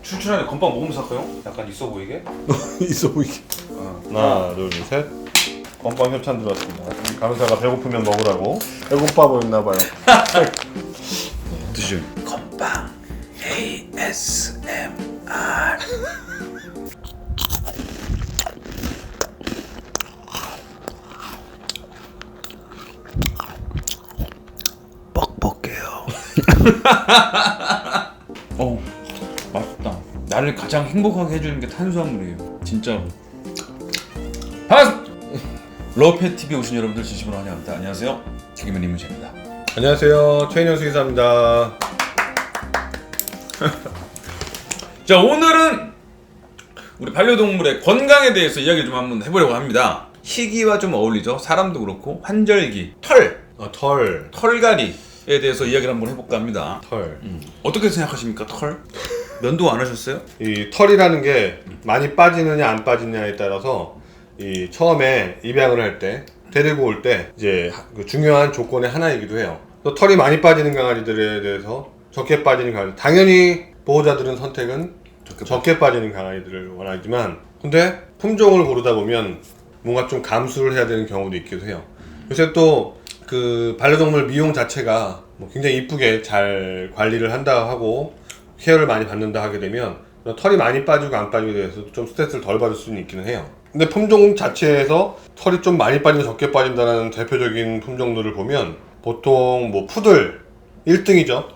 출출하네. 건빵 먹으면서 할까요? 약간 있어 보이게. 있어 보이게. 하나, 둘, 셋. 건빵 협찬 들어왔습니다. 간호사가 배고프면 먹으라고. 배고파 보였나봐요. 드시죠. 건빵 ASMR. 뻑뻑해요. 맛있다. 나를 가장 행복하게 해주는 게 탄수화물이에요. 진짜로. 반갑습니다. 러페TV에 오신 여러분들 진심으로 환영합니다. 안녕하세요. 개그맨 이문재입니다. 안녕하세요. 최인현 수의사입니다. 자, 오늘은 우리 반려동물의 건강에 대해서 이야기를 좀 한번 해보려고 합니다. 희귀와 좀 어울리죠. 사람도 그렇고 환절기, 털. 털갈이에 대해서 이야기를 한번 해볼까 합니다. 털. 어떻게 생각하십니까? 털? 면도 안 하셨어요? 이 털이라는 게 많이 빠지느냐 안 빠지느냐에 따라서 이 처음에 입양을 할 때 데리고 올 때 이제 그 중요한 조건의 하나이기도 해요. 또 털이 많이 빠지는 강아지들에 대해서 적게 빠지는 강아지. 당연히 보호자들은 선택은 적게 빠지는 강아지들을 원하지만 근데 품종을 고르다 보면 뭔가 좀 감수를 해야 되는 경우도 있기도 해요. 요새 또 그 반려동물 미용 자체가 뭐 굉장히 이쁘게 잘 관리를 한다 하고 케어를 많이 받는다 하게 되면 털이 많이 빠지고 안 빠지게 돼서 좀 스트레스를 덜 받을 수는 있기는 해요. 근데 품종 자체에서 털이 좀 많이 빠지고 적게 빠진다는 대표적인 품종들을 보면 보통 뭐 푸들 1등이죠.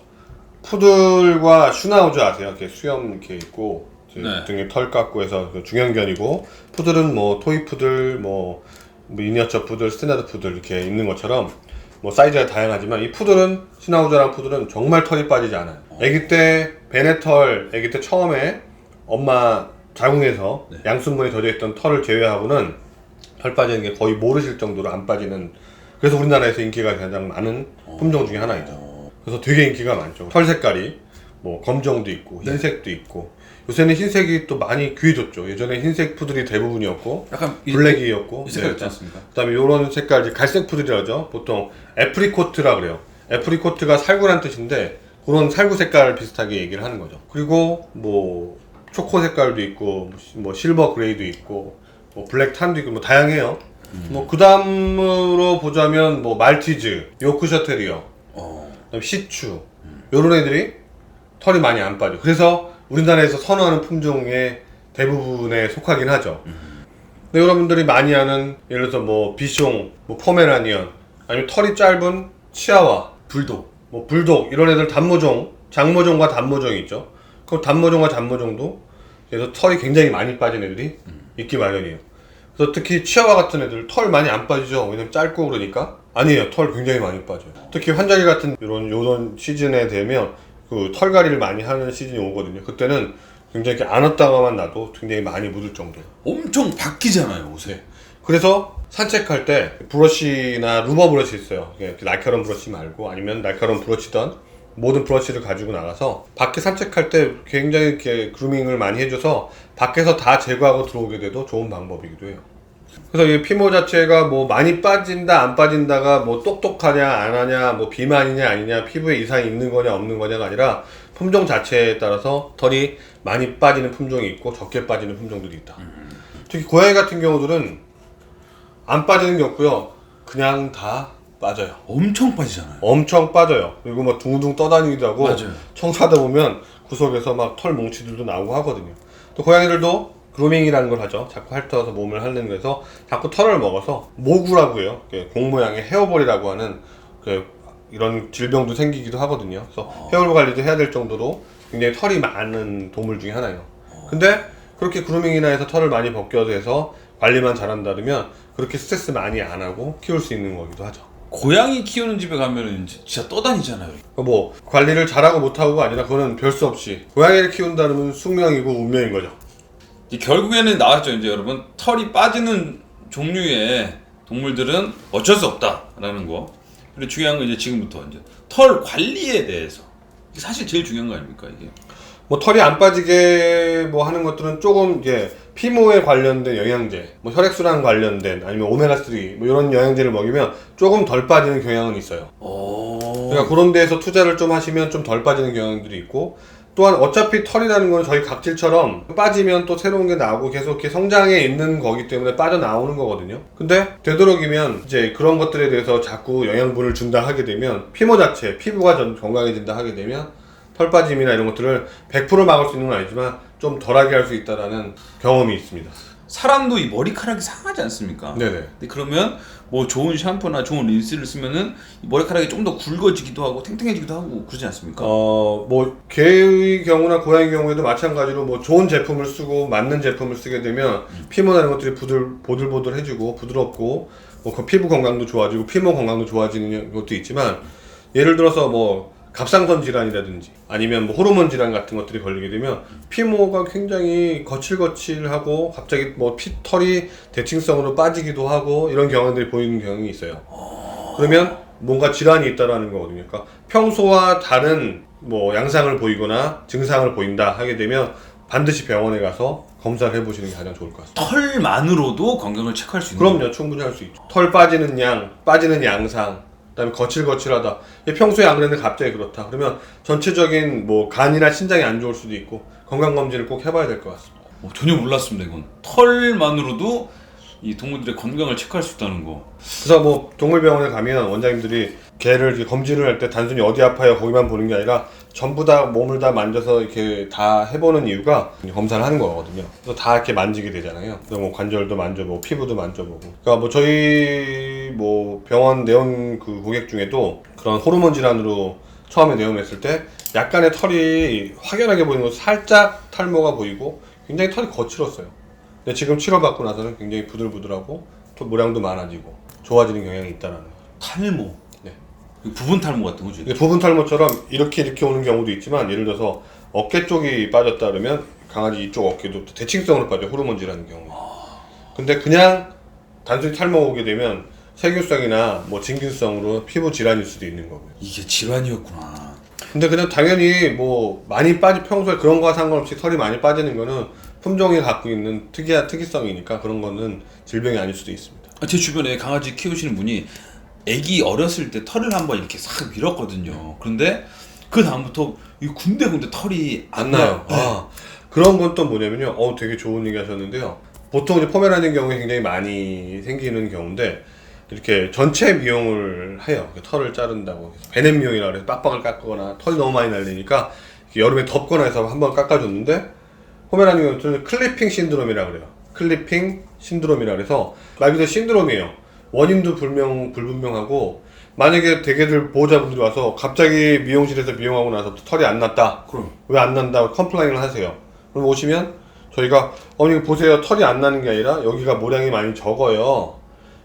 푸들과 슈나우즈 아세요? 이렇게 수염 이렇게 있고 네. 등에 털 깎고 해서 중형견이고 푸들은 뭐 토이 푸들, 뭐 미니어처 푸들, 스탠다드 푸들 이렇게 있는 것처럼 뭐 사이즈가 다양하지만 이 푸들은 슈나우저랑 푸들은 정말 털이 빠지지 않아요. 아기 때 베네털, 아기 때 처음에 엄마 자궁에서 양순물이 젖어 있던 털을 제외하고는 털 빠지는 게 거의 모르실 정도로 안 빠지는, 그래서 우리나라에서 인기가 가장 많은 품종 중에 하나이죠. 그래서 되게 인기가 많죠. 털 색깔이 뭐 검정도 있고 흰색도 있고 요새는 흰색이 또 많이 귀해졌죠. 예전에 흰색 푸들이 대부분이었고 약간 블랙이었고 이 색깔 있지 않습니까? 그다음에 요런 색깔 이제 갈색 푸들이라죠. 보통 애프리코트라 그래요. 애프리코트가 살구란 뜻인데 그런 살구 색깔 비슷하게 얘기를 하는 거죠. 그리고 뭐 초코 색깔도 있고 뭐 실버 그레이도 있고 뭐 블랙 탄도 있고 뭐 다양해요. 뭐 그다음으로 보자면 뭐 말티즈, 요크셔 테리어, 그다음에 시추 요런 애들이 털이 많이 안 빠져. 그래서 우리나라에서 선호하는 품종의 대부분에 속하긴 하죠. 근데 여러분들이 많이 아는 예를 들어서 뭐 비숑, 뭐 포메라니언, 아니면 털이 짧은 치아와, 불독. 뭐 불독 이런 애들 단모종, 장모종과 단모종이 있죠. 그럼 단모종과 단모종도 그래서 털이 굉장히 많이 빠진 애들이 있기 마련이에요. 그래서 특히 치아와 같은 애들 털 많이 안 빠지죠. 왜냐면 짧고 그러니까. 아니에요. 털 굉장히 많이 빠져요. 특히 환절기 같은 요런 시즌에 되면 그 털갈이를 많이 하는 시즌이 오거든요. 그때는 굉장히 이렇게 안 왔다가만 놔도 굉장히 많이 묻을 정도예요. 엄청 바뀌잖아요, 옷에. 그래서 산책할 때 브러쉬나 루버 브러쉬 있어요. 이렇게 날카로운 브러쉬 말고 아니면 날카로운 브러쉬던 모든 브러쉬를 가지고 나가서 밖에 산책할 때 굉장히 이렇게 그루밍을 많이 해줘서 밖에서 다 제거하고 들어오게 돼도 좋은 방법이기도 해요. 그래서 이 피모 자체가 뭐 많이 빠진다 안 빠진다가 뭐 똑똑하냐 안 하냐 뭐 비만이냐 아니냐 피부에 이상이 있는 거냐 없는 거냐가 아니라 품종 자체에 따라서 털이 많이 빠지는 품종이 있고 적게 빠지는 품종들이 있다. 특히 고양이 같은 경우들은 안 빠지는 게 없고요. 그냥 다 빠져요. 엄청 빠지잖아요. 엄청 빠져요. 그리고 막 둥둥 떠다니기도 하고 맞아요. 청소하다 보면 구석에서 막 털 뭉치들도 나오고 하거든요. 또 고양이들도 그루밍이라는 걸 하죠. 자꾸 핥아서 몸을 핥는 거에서 자꾸 털을 먹어서 모구라고 해요. 공 모양의 헤어볼이라고 하는 이런 질병도 생기기도 하거든요. 그래서 헤어볼 관리도 해야 될 정도로 굉장히 털이 많은 동물 중에 하나예요. 근데 그렇게 그루밍이나 해서 털을 많이 벗겨서 해서 관리만 잘한다면 그렇게 스트레스 많이 안 하고 키울 수 있는 거기도 하죠. 고양이 키우는 집에 가면은 진짜 떠다니잖아요. 뭐 관리를 잘하고 못하고가 아니라 그거는 별 수 없이 고양이를 키운다면 숙명이고 운명인 거죠. 결국에는 나왔죠, 이제 여러분. 털이 빠지는 종류의 동물들은 어쩔 수 없다라는 거. 그리고 중요한 건 이제 지금부터 이제 털 관리에 대해서. 이게 사실 제일 중요한 거 아닙니까, 이게? 뭐 털이 안 빠지게 뭐 하는 것들은 조금 이제 피모에 관련된 영양제, 뭐 혈액순환 관련된 아니면 오메가3 뭐 이런 영양제를 먹이면 조금 덜 빠지는 경향은 있어요. 그러니까 그런 데에서 투자를 좀 하시면 좀 덜 빠지는 경향들이 있고 또한 어차피 털이라는 건 저희 각질처럼 빠지면 또 새로운 게 나오고 계속 이렇게 성장해 있는 거기 때문에 빠져나오는 거거든요. 근데 되도록이면 이제 그런 것들에 대해서 자꾸 영양분을 준다 하게 되면 피모 자체, 피부가 좀 건강해진다 하게 되면 털 빠짐이나 이런 것들을 100% 막을 수 있는 건 아니지만 좀 덜하게 할 수 있다라는 경험이 있습니다. 사람도 이 머리카락이 상하지 않습니까? 네네. 근데 그러면 뭐 좋은 샴푸나 좋은 린스를 쓰면은 이 머리카락이 좀 더 굵어지기도 하고 탱탱해지기도 하고 그러지 않습니까? 뭐 개의 경우나 고양이 경우에도 마찬가지로 뭐 좋은 제품을 쓰고 맞는 제품을 쓰게 되면 피모나 이런 것들이 보들보들해지고 부드럽고 뭐 그 피부 건강도 좋아지고 피모 건강도 좋아지는 것도 있지만 예를 들어서 뭐 갑상선 질환이라든지 아니면 뭐 호르몬 질환 같은 것들이 걸리게 되면 피모가 굉장히 거칠거칠하고 갑자기 뭐 털이 대칭성으로 빠지기도 하고 이런 경향들이 보이는 경향이 있어요. 그러면 뭔가 질환이 있다라는 거거든요. 그러니까 평소와 다른 뭐 양상을 보이거나 증상을 보인다 하게 되면 반드시 병원에 가서 검사를 해보시는 게 가장 좋을 것 같습니다. 털만으로도 건강을 체크할 수 있는 그럼요, 충분히 할 수 있죠. 털 빠지는 양, 빠지는 양상, 그다음에 거칠거칠하다. 평소에 안 그랬는데 갑자기 그렇다. 그러면 전체적인 뭐 간이나 신장이 안 좋을 수도 있고 건강 검진을 꼭 해봐야 될 것 같습니다. 전혀 몰랐습니다. 이건 털만으로도 이 동물들의 건강을 체크할 수 있다는 거. 그래서 뭐 동물병원에 가면 원장님들이 개를 이렇게 검진을 할 때 단순히 어디 아파요 거기만 보는 게 아니라 전부 다 몸을 다 만져서 이렇게 다 해보는 이유가 검사를 하는 거거든요. 그래서 다 이렇게 만지게 되잖아요. 그래서 뭐 관절도 만져보고 피부도 만져보고. 그러니까 뭐 저희 뭐 병원 내원 그 고객 중에도 그런 호르몬 질환으로 처음에 내원했을 때 약간의 털이 확연하게 보이는 거 살짝 탈모가 보이고 굉장히 털이 거칠었어요. 근데 지금 치료받고 나서는 굉장히 부들부들하고 털 모량도 많아지고 좋아지는 경향이 있다라는 거예요. 탈모. 네. 부분 탈모 같은 거죠. 이게 부분 탈모처럼 이렇게 오는 경우도 있지만 예를 들어서 어깨 쪽이 빠졌다 그러면 강아지 이쪽 어깨도 대칭성으로 빠져 호르몬 질환인 경우에. 근데 그냥 단순히 탈모 오게 되면 세균성이나 뭐 진균성으로 피부 질환일 수도 있는 거고요. 이게 질환이었구나. 근데 그냥 당연히 뭐 많이 평소에 그런 거와 상관없이 털이 많이 빠지는 거는 품종이 갖고 있는 특이성이니까 그런 거는 질병이 아닐 수도 있습니다. 제 주변에 강아지 키우시는 분이 애기 어렸을 때 털을 한번 이렇게 싹 밀었거든요. 그런데 그 다음부터 이 군데군데 털이 안 나요. 네. 그런 건 또 뭐냐면요. 되게 좋은 얘기 하셨는데요. 보통 이제 포메라니안 경우에 굉장히 많이 생기는 경우인데 이렇게 전체 미용을 해요. 털을 자른다고. 베넷 미용이라고 해서 빡빡을 깎거나 털 너무 많이 날리니까 여름에 덥거나 해서 한번 깎아줬는데 포메라니안 경우는 클리핑 신드롬이라고 그래요. 클리핑 신드롬이라 그래서 말 그대로 신드롬이에요. 원인도 불분명하고 만약에 대개들 보호자분들이 와서 갑자기 미용실에서 미용하고 나서부터 털이 안 났다. 그럼 왜 안 난다? 컴플레인을 하세요. 그럼 오시면 저희가 이거 보세요. 털이 안 나는 게 아니라 여기가 모량이 많이 적어요.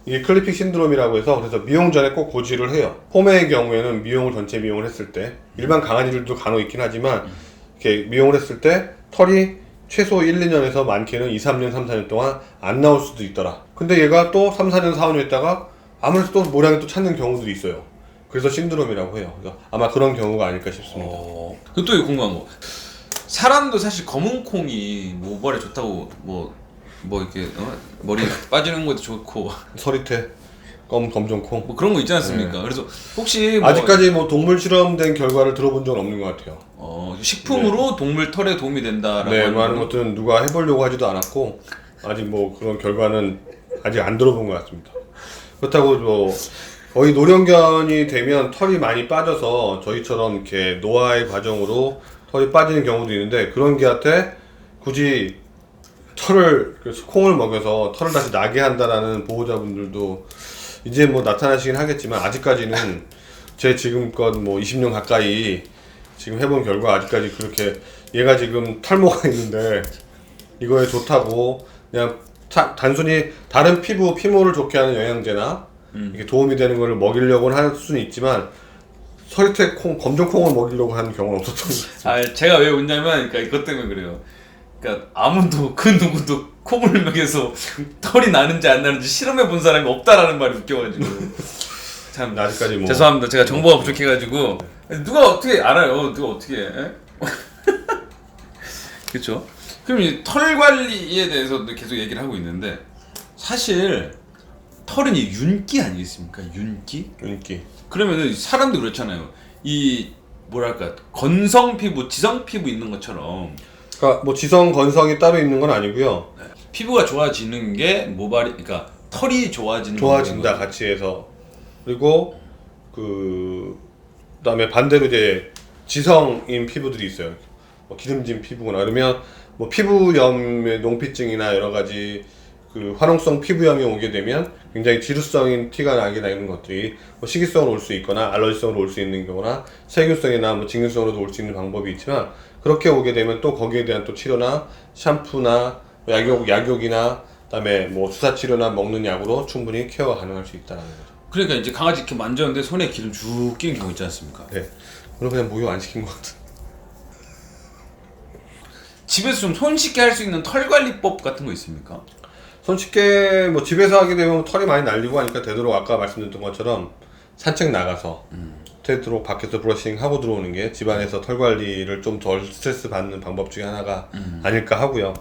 이게 클리핑 신드롬이라고 해서 그래서 미용 전에 꼭 고지를 해요. 포메의 경우에는 미용을 전체 미용을 했을 때 일반 강아지들도 간혹 있긴 하지만 이렇게 미용을 했을 때 털이 최소 1, 2년에서 많게는 2, 3년, 3, 4년 동안 안 나올 수도 있더라. 근데 얘가 또 3, 4년, 4, 5년 있다가 아무래도 또 모량이 또 찾는 경우들이 있어요. 그래서 신드롬이라고 해요. 그래서 아마 그런 경우가 아닐까 싶습니다. 또 궁금한 거. 사람도 사실 검은 콩이 모발에 좋다고 뭐 이렇게 머리 빠지는 것도 좋고 서리태, 검정콩. 뭐 그런 거 있지 않습니까? 네. 그래서 혹시 뭐 아직까지 뭐 동물 실험된 결과를 들어본 적은 없는 것 같아요. 식품으로 동물 털에 도움이 된다라고 네, 하는 많은 것들은 누가 해보려고 하지도 않았고 아직 뭐 그런 결과는 아직 안 들어본 것 같습니다. 그렇다고 뭐 거의 노령견이 되면 털이 많이 빠져서 저희처럼 이렇게 노화의 과정으로 털이 빠지는 경우도 있는데 그런 개한테 굳이 콩을 먹여서 털을 다시 나게 한다라는 보호자분들도 이제 뭐 나타나시긴 하겠지만 아직까지는 제 지금껏 뭐 20년 가까이 지금 해본 결과 아직까지 그렇게 얘가 지금 탈모가 있는데 이거에 좋다고 그냥 단순히 다른 피모를 좋게 하는 영양제나 이렇게 도움이 되는 거를 먹이려고는 할 수는 있지만 서리태 콩, 검정콩을 먹이려고 하는 경우는 없었던 거예요. 제가 왜 웃냐면 그러니까 이것 때문에 그래요. 그러니까 아무도 그 누구도 콩을 먹여서 털이 나는지 안 나는지 실험해 본 사람이 없다라는 말이 웃겨가지고 참 아직까지 뭐 죄송합니다. 제가 정보가 부족해가지고 누가 어떻게 알아요? 누가 어떻게 해? 그렇죠? 그럼 이 털 관리에 대해서도 계속 얘기를 하고 있는데 사실 털은 이 윤기 아니겠습니까? 윤기? 윤기. 그러면은 사람도 그렇잖아요. 이 뭐랄까 건성 피부, 지성 피부 있는 것처럼 그러니까 뭐 지성 건성이 따로 있는 건 아니고요. 피부가 좋아지는 게 모발이 그러니까 털이 좋아진다 좋아진다 같이 해서. 그리고 그다음에 반대로 이제 지성인 피부들이 있어요. 뭐 기름진 피부거나 그러면 뭐 피부염의 농피증이나 여러 가지 그 화농성 피부염이 오게 되면 굉장히 지루성인 티가 나기나 이런 것들이 뭐 식이성으로 올 수 있거나 알러지성으로 올 수 있는 경우나 세균성이나 뭐 진균성으로도 올 수 있는 방법이 있지만 그렇게 오게 되면 또 거기에 대한 또 치료나 샴푸나 약욕이나 그다음에 뭐 주사 치료나 먹는 약으로 충분히 케어가 가능할 수 있다는 거죠. 그러니까 이제 강아지 이렇게 만졌는데 손에 기름 쭉 끼는 경우 있지 않습니까? 네. 그럼 그냥 목욕 안 시킨 것 같은. 집에서 좀 손쉽게 할 수 있는 털 관리법 같은 거 있습니까? 손쉽게 뭐 집에서 하게 되면 털이 많이 날리고 하니까 되도록 아까 말씀드렸던 것처럼 산책 나가서 되도록 밖에서 브러싱 하고 들어오는 게 집안에서 털 관리를 좀 덜 스트레스 받는 방법 중에 하나가 아닐까 하고요.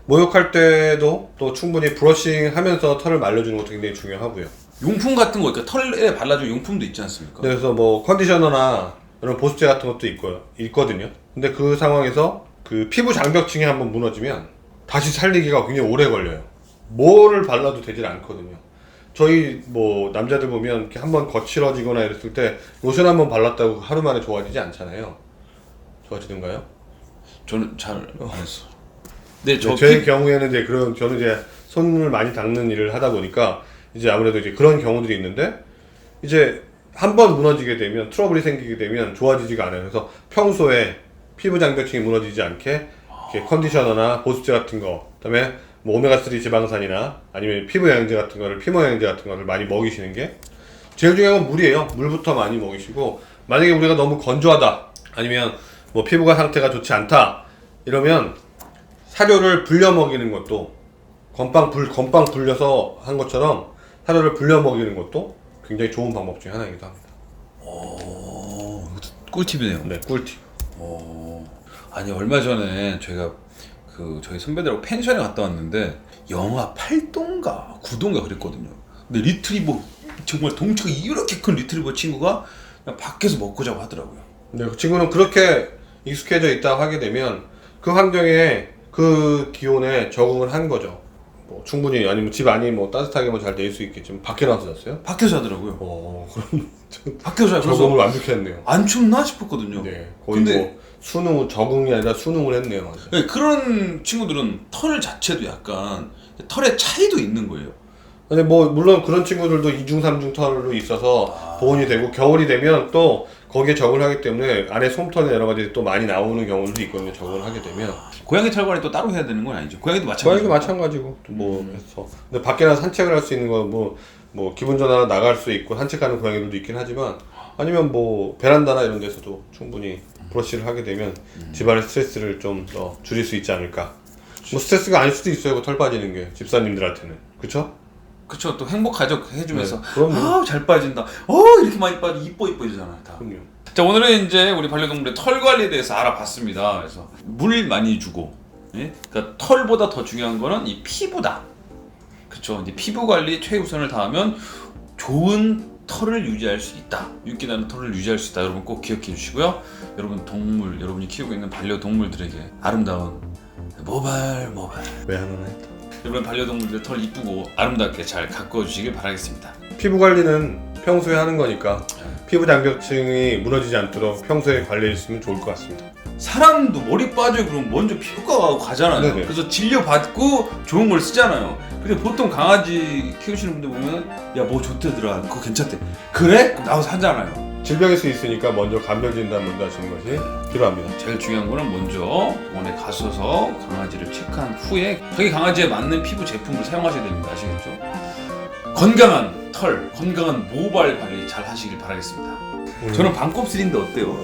목욕할 때도 또 충분히 브러싱 하면서 털을 말려주는 것도 굉장히 중요하고요. 용품 같은 거, 그러니까 털에 발라줄 용품도 있지 않습니까? 그래서 뭐 컨디셔너나 이런 보습제 같은 것도 있거든요. 근데 그 상황에서 그 피부 장벽층이 한번 무너지면 다시 살리기가 굉장히 오래 걸려요. 뭐를 발라도 되질 않거든요. 저희 뭐 남자들 보면 이렇게 한번 거칠어지거나 이랬을 때 로션 한번 발랐다고 하루 만에 좋아지지 않잖아요. 좋아지던가요? 저는 잘 안 했어. 네, 제 경우에는 이제 저는 이제 손을 많이 닦는 일을 하다 보니까 이제 아무래도 이제 그런 경우들이 있는데 이제 한번 무너지게 되면 트러블이 생기게 되면 좋아지지가 않아요. 그래서 평소에 피부 장벽층이 무너지지 않게 이렇게 컨디셔너나 보습제 같은 거, 그다음에 뭐 오메가3 지방산이나 아니면 피부 영양제 같은 거를 피모 영양제 같은 거를 많이 먹이시는 게 제일 중요한 건 물이에요. 물부터 많이 먹이시고 만약에 우리가 너무 건조하다 아니면 뭐 피부가 상태가 좋지 않다 이러면 사료를 불려 먹이는 것도 건빵 불려서 한 것처럼 사료를 불려 먹이는 것도 굉장히 좋은 방법 중에 하나이기도 합니다. 이것도 꿀팁이네요. 네, 꿀팁. 아니 얼마 전에 저희가 저희 선배들하고 펜션에 갔다 왔는데 영하 8도인가 9도인가 그랬거든요. 근데 리트리버 정말 덩치가 이렇게 큰 리트리버 친구가 그냥 밖에서 먹고 자고 하더라고요. 네, 그 친구는 그렇게 익숙해져 있다 하게 되면 그 환경에 그 기온에 적응을 한 거죠. 뭐 충분히 아니면 집 안이 뭐 따뜻하게 뭐 잘 될 수 있겠지만 밖에 나와서 잤어요? 밖에서 자더라고요. 그럼 밖에서 자고 적응을 완벽히 했네요. 안 춥나 싶었거든요. 네, 거의 근데 뭐 적응이 아니라 수능을 했네요. 완전. 네, 그런 친구들은 털 자체도 약간 털의 차이도 있는 거예요. 근데 뭐 물론 그런 친구들도 2중 3중 털로 있어서 보온이 되고 겨울이 되면 또 거기에 적응을 하기 때문에 안에 솜털이나 여러 가지 또 많이 나오는 경우도 있거든요. 적응을 하게 되면 고양이 털 관리 또 따로 해야 되는 건 아니죠. 고양이도 고양이도 마찬가지고. 마찬가지고 뭐 해서 근데 밖에 나가 산책을 할 수 있는 거 뭐 기분 전환 나갈 수 있고 산책하는 고양이들도 있긴 하지만 아니면 뭐 베란다나 이런 데서도 충분히 브러쉬를 하게 되면 집안의 스트레스를 좀 더 줄일 수 있지 않을까. 뭐 스트레스가 아닐 수도 있어요. 털 빠지는 게 집사님들한테는 그쵸? 그쵸. 또 행복하죠. 해주면서 네, 그럼요. 아우 잘 빠진다. 이렇게 많이 빠지 이뻐지잖아요. 다. 그럼요. 자, 오늘은 이제 우리 반려동물의 털 관리에 대해서 알아봤습니다. 그래서 물 많이 주고, 예? 그러니까 털보다 더 중요한 거는 이 피부다. 그쵸. 이제 피부 관리 최우선을 다하면 좋은 털을 유지할 수 있다. 윤기 나는 털을 유지할 수 있다. 여러분 꼭 기억해 주시고요. 여러분 여러분이 키우고 있는 반려동물들에게 아름다운 모발. 왜 하나 했다. 여러분 반려동물들 털 이쁘고 아름답게 잘 가꿔 주시길 바라겠습니다. 피부 관리는 평소에 하는 거니까 피부 장벽층이 무너지지 않도록 평소에 관리해 주시면 좋을 것 같습니다. 사람도 머리 빠져요. 그럼 먼저 피부과 가잖아요. 네네. 그래서 진료받고 좋은 걸 쓰잖아요. 근데 보통 강아지 키우시는 분들 보면 야 뭐 좋대더라. 그거 괜찮대. 그래? 그럼 나와서 하잖아요. 질병일 수 있으니까 먼저 감별 진단 먼저 하시는 것이 필요합니다. 제일 중요한 거는 먼저 병원에 가셔서 강아지를 체크한 후에 자기 강아지에 맞는 피부 제품을 사용하셔야 됩니다. 아시겠죠? 건강한 털, 건강한 모발 관리 잘 하시길 바라겠습니다. 저는 반곱슬인데 어때요?